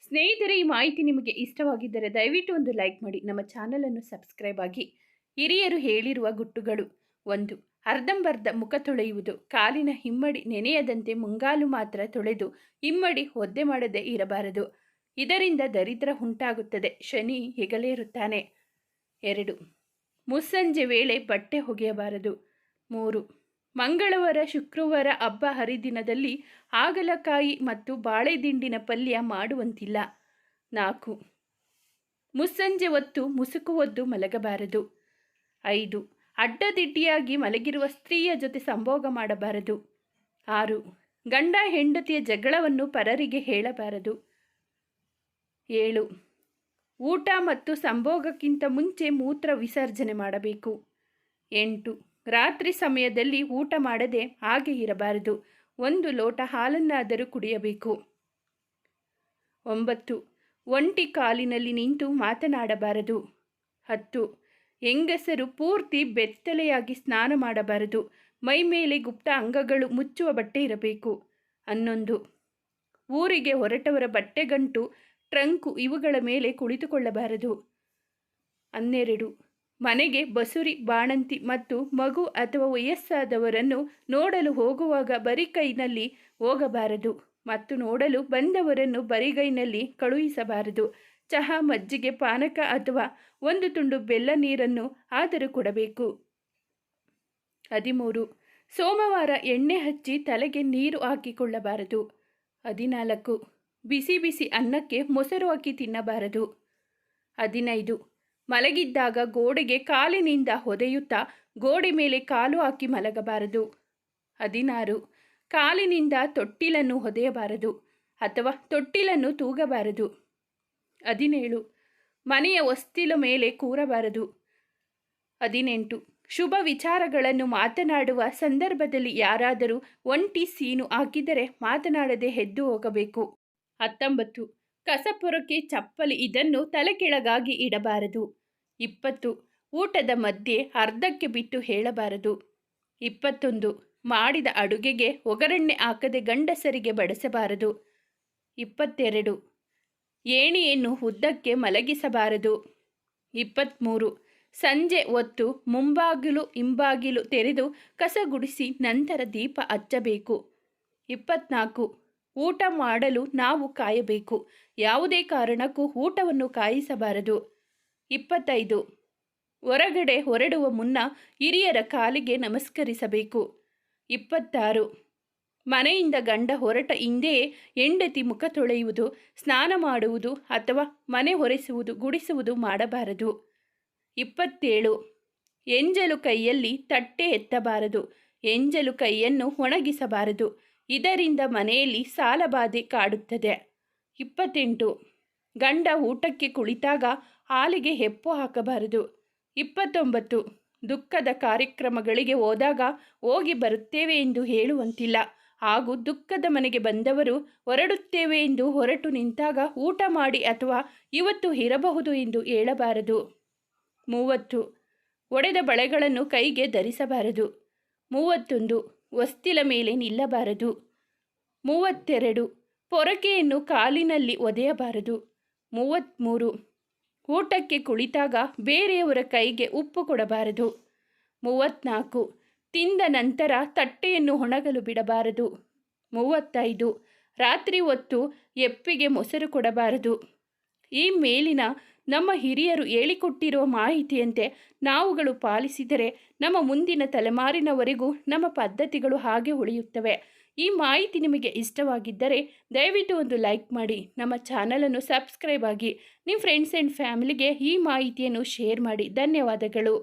ಸ್ನೇಹಿತರೆ, ಈ ಮಾಹಿತಿ ನಿಮಗೆ ಇಷ್ಟವಾಗಿದ್ದರೆ ದಯವಿಟ್ಟು ಒಂದು ಲೈಕ್ ಮಾಡಿ, ನಮ್ಮ ಚಾನಲನ್ನು ಸಬ್ಸ್ಕ್ರೈಬ್ ಆಗಿ. ಹಿರಿಯರು ಹೇಳಿರುವ ಗುಟ್ಟುಗಳು. 1. ಅರ್ಧಂಬರ್ಧ ಮುಖ ತೊಳೆಯುವುದು. ಕಾಲಿನ ಹಿಮ್ಮಡಿ ನೆನೆಯದಂತೆ ಮುಂಗಾಲು ಮಾತ್ರ ತೊಳೆದು ಹಿಮ್ಮಡಿ ಒದ್ದೆ ಮಾಡದೆ ಇರಬಾರದು. ಇದರಿಂದ ದರಿದ್ರ ಉಂಟಾಗುತ್ತದೆ, ಶನಿ ಹೆಗಲೇರುತ್ತಾನೆ. 2. ಮುಸ್ಸಂಜೆ ವೇಳೆ ಬಟ್ಟೆ ಒಗೆಯಬಾರದು. 3. ಮಂಗಳವಾರ, ಶುಕ್ರವಾರ, ಹಬ್ಬ ಹರಿದಿನದಲ್ಲಿ ಹಾಗಲಕಾಯಿ ಮತ್ತು ಬಾಳೆದಿಂಡಿನ ಪಲ್ಯ ಮಾಡುವಂತಿಲ್ಲ. 4. ಮುಸ್ಸಂಜೆ ಹೊತ್ತು ಮುಸುಕು ಹೊದ್ದು ಮಲಗಬಾರದು. 5. ಅಡ್ಡದಿಡ್ಡಿಯಾಗಿ ಮಲಗಿರುವ ಸ್ತ್ರೀಯ ಜೊತೆ ಸಂಭೋಗ ಮಾಡಬಾರದು. 6. ಗಂಡ ಹೆಂಡತಿಯ ಜಗಳವನ್ನು ಪರರಿಗೆ ಹೇಳಬಾರದು. 7. ಊಟ ಮತ್ತು ಸಂಭೋಗಕ್ಕಿಂತ ಮುಂಚೆ ಮೂತ್ರ ವಿಸರ್ಜನೆ ಮಾಡಬೇಕು. 8. ರಾತ್ರಿ ಸಮಯದಲ್ಲಿ ಊಟ ಮಾಡದೆ ಹಾಗೆ ಇರಬಾರದು. 1 ಲೋಟ ಹಾಲನ್ನಾದರೂ ಕುಡಿಯಬೇಕು. 9. ಒಂಟಿ ಕಾಲಿನಲ್ಲಿ ನಿಂತು ಮಾತನಾಡಬಾರದು. 10. ಹೆಂಗಸರು ಪೂರ್ತಿ ಬೆತ್ತಲೆಯಾಗಿ ಸ್ನಾನ ಮಾಡಬಾರದು. ಮೈ ಮೇಲೆ ಗುಪ್ತ ಅಂಗಗಳು ಮುಚ್ಚುವ ಬಟ್ಟೆ ಇರಬೇಕು. 11. ಊರಿಗೆ ಹೊರಟವರ ಬಟ್ಟೆಗಂಟು, ಟ್ರಂಕು ಇವುಗಳ ಮೇಲೆ ಕುಳಿತುಕೊಳ್ಳಬಾರದು. 12. ಮನೆಗೆ ಬಸುರಿ, ಬಾಣಂತಿ ಮತ್ತು ಮಗು ಅಥವಾ ವಯಸ್ಸಾದವರನ್ನು ನೋಡಲು ಹೋಗುವಾಗ ಬರಿಗೈನಲ್ಲಿ ಹೋಗಬಾರದು ಮತ್ತು ನೋಡಲು ಬಂದವರನ್ನು ಬರಿಗೈನಲ್ಲಿ ಕಳುಹಿಸಬಾರದು. ಚಹಾ, ಮಜ್ಜಿಗೆ, ಪಾನಕ ಅಥವಾ 1 ತುಂಡು ಬೆಲ್ಲ ನೀರನ್ನು ಆದರೂ ಕೊಡಬೇಕು. 13. ಸೋಮವಾರ ಎಣ್ಣೆ ಹಚ್ಚಿ ತಲೆಗೆ ನೀರು ಹಾಕಿಕೊಳ್ಳಬಾರದು. 14. ಬಿಸಿ ಬಿಸಿ ಅನ್ನಕ್ಕೆ ಮೊಸರು ಹಾಕಿ ತಿನ್ನಬಾರದು. 15. ಮಲಗಿದ್ದಾಗ ಗೋಡೆಗೆ ಕಾಲಿನಿಂದ ಹೊದೆಯುತ್ತಾ ಗೋಡೆ ಮೇಲೆ ಕಾಲು ಹಾಕಿ ಮಲಗಬಾರದು. 16. ಕಾಲಿನಿಂದ ತೊಟ್ಟಿಲನ್ನು ಹೊದೆಯಬಾರದು ಅಥವಾ ತೊಟ್ಟಿಲನ್ನು ತೂಗಬಾರದು. 17. ಮನೆಯ ಹೊಸ್ತಿಲ ಮೇಲೆ ಕೂರಬಾರದು. 18. ಶುಭ ವಿಚಾರಗಳನ್ನು ಮಾತನಾಡುವ ಸಂದರ್ಭದಲ್ಲಿ ಯಾರಾದರೂ ಒಂಟಿ ಸೀನು ಹಾಕಿದರೆ ಮಾತನಾಡದೆ ಎದ್ದು ಹೋಗಬೇಕು. 19. ಕಸಪೊರಕೆ, ಚಪ್ಪಲಿ ಇದನ್ನು ತಲೆ ಕೆಳಗಾಗಿ ಇಡಬಾರದು. 20. ಊಟದ ಮಧ್ಯೆ ಅರ್ಧಕ್ಕೆ ಬಿಟ್ಟು ಹೇಳಬಾರದು. 21. ಮಾಡಿದ ಅಡುಗೆಗೆ ಒಗ್ಗರಣೆ ಹಾಕದೆ ಗಂಡಸರಿಗೆ ಬಡಿಸಬಾರದು. 22. ಏಣಿಯನ್ನು ಉದ್ದಕ್ಕೆ ಮಲಗಿಸಬಾರದು. 23. ಸಂಜೆ ಹೊತ್ತು ಮುಂಬಾಗಿಲು ಹಿಂಬಾಗಿಲು ತೆರೆದು ಕಸ ಗುಡಿಸಿ ನಂತರ ದೀಪ ಹಚ್ಚಬೇಕು. 24. ಊಟ ಮಾಡಲು ನಾವು ಕಾಯಬೇಕು. ಯಾವುದೇ ಕಾರಣಕ್ಕೂ ಊಟವನ್ನು ಕಾಯಿಸಬಾರದು. 25. ಹೊರಗಡೆ ಹೊರಡುವ ಮುನ್ನ ಹಿರಿಯರ ಕಾಲಿಗೆ ನಮಸ್ಕರಿಸಬೇಕು. 26. ಮನೆಯಿಂದ ಗಂಡ ಹೊರಟ ಹಿಂದೆಯೇ ಹೆಂಡತಿ ಮುಖ ತೊಳೆಯುವುದು, ಸ್ನಾನ ಮಾಡುವುದು ಅಥವಾ ಮನೆ ಒರೆಸುವುದು, ಗುಡಿಸುವುದು ಮಾಡಬಾರದು. 27. ಎಂಜಲು ಕೈಯಲ್ಲಿ ತಟ್ಟೆ ಎತ್ತಬಾರದು. ಎಂಜಲು ಕೈಯನ್ನು ಒಣಗಿಸಬಾರದು. ಇದರಿಂದ ಮನೆಯಲ್ಲಿ ಸಾಲಬಾಧೆ ಕಾಡುತ್ತದೆ. 28. ಗಂಡ ಊಟಕ್ಕೆ ಕುಳಿತಾಗ ಹಾಲಿಗೆ ಹೆಪ್ಪು ಹಾಕಬಾರದು. 29. ದುಃಖದ ಕಾರ್ಯಕ್ರಮಗಳಿಗೆ ಹೋದಾಗ ಹೋಗಿ ಬರುತ್ತೇವೆ ಎಂದು ಹೇಳುವಂತಿಲ್ಲ ಹಾಗೂ ದುಃಖದ ಮನೆಗೆ ಬಂದವರು ಹೊರಡುತ್ತೇವೆ ಎಂದು ಹೊರಟು ನಿಂತಾಗ ಊಟ ಮಾಡಿ ಅಥವಾ ಇವತ್ತು ಇರಬಹುದು ಎಂದು ಹೇಳಬಾರದು. 30. ಒಡೆದ ಬಳೆಗಳನ್ನು ಕೈಗೆ ಧರಿಸಬಾರದು. 31. ಹೊಸ್ತಿಲ ಮೇಲೆ ನಿಲ್ಲಬಾರದು. 32. ಪೊರಕೆಯನ್ನು ಕಾಲಿನಲ್ಲಿ ಒದೆಯಬಾರದು. 33. ಊಟಕ್ಕೆ ಕುಳಿತಾಗ ಬೇರೆಯವರ ಕೈಗೆ ಉಪ್ಪು ಕೊಡಬಾರದು. 34. ತಿಂದ ನಂತರ ತಟ್ಟೆಯನ್ನು ಒಣಗಲು ಬಿಡಬಾರದು. 35. ರಾತ್ರಿ ಹೊತ್ತು ಎಪ್ಪಿಗೆ ಮೊಸರು ಕೊಡಬಾರದು. ಈ ಮೇಲಿನ ನಮ್ಮ ಹಿರಿಯರು ಹೇಳಿಕೊಟ್ಟಿರುವ ಮಾಹಿತಿಯಂತೆ ನಾವುಗಳು ಪಾಲಿಸಿದರೆ ನಮ್ಮ ಮುಂದಿನ ತಲೆಮಾರಿನವರೆಗೂ ನಮ್ಮ ಪದ್ಧತಿಗಳು ಹಾಗೆ ಉಳಿಯುತ್ತವೆ. ಈ ಮಾಹಿತಿ ನಿಮಗೆ ಇಷ್ಟವಾಗಿದ್ದರೆ ದಯವಿಟ್ಟು ಒಂದು ಲೈಕ್ ಮಾಡಿ, ನಮ್ಮ ಚಾನಲನ್ನು ಸಬ್ಸ್ಕ್ರೈಬ್ ಆಗಿ, ನಿಮ್ಮ ಫ್ರೆಂಡ್ಸ್ ಆ್ಯಂಡ್ ಫ್ಯಾಮಿಲಿಗೆ ಈ ಮಾಹಿತಿಯನ್ನು ಶೇರ್ ಮಾಡಿ. ಧನ್ಯವಾದಗಳು.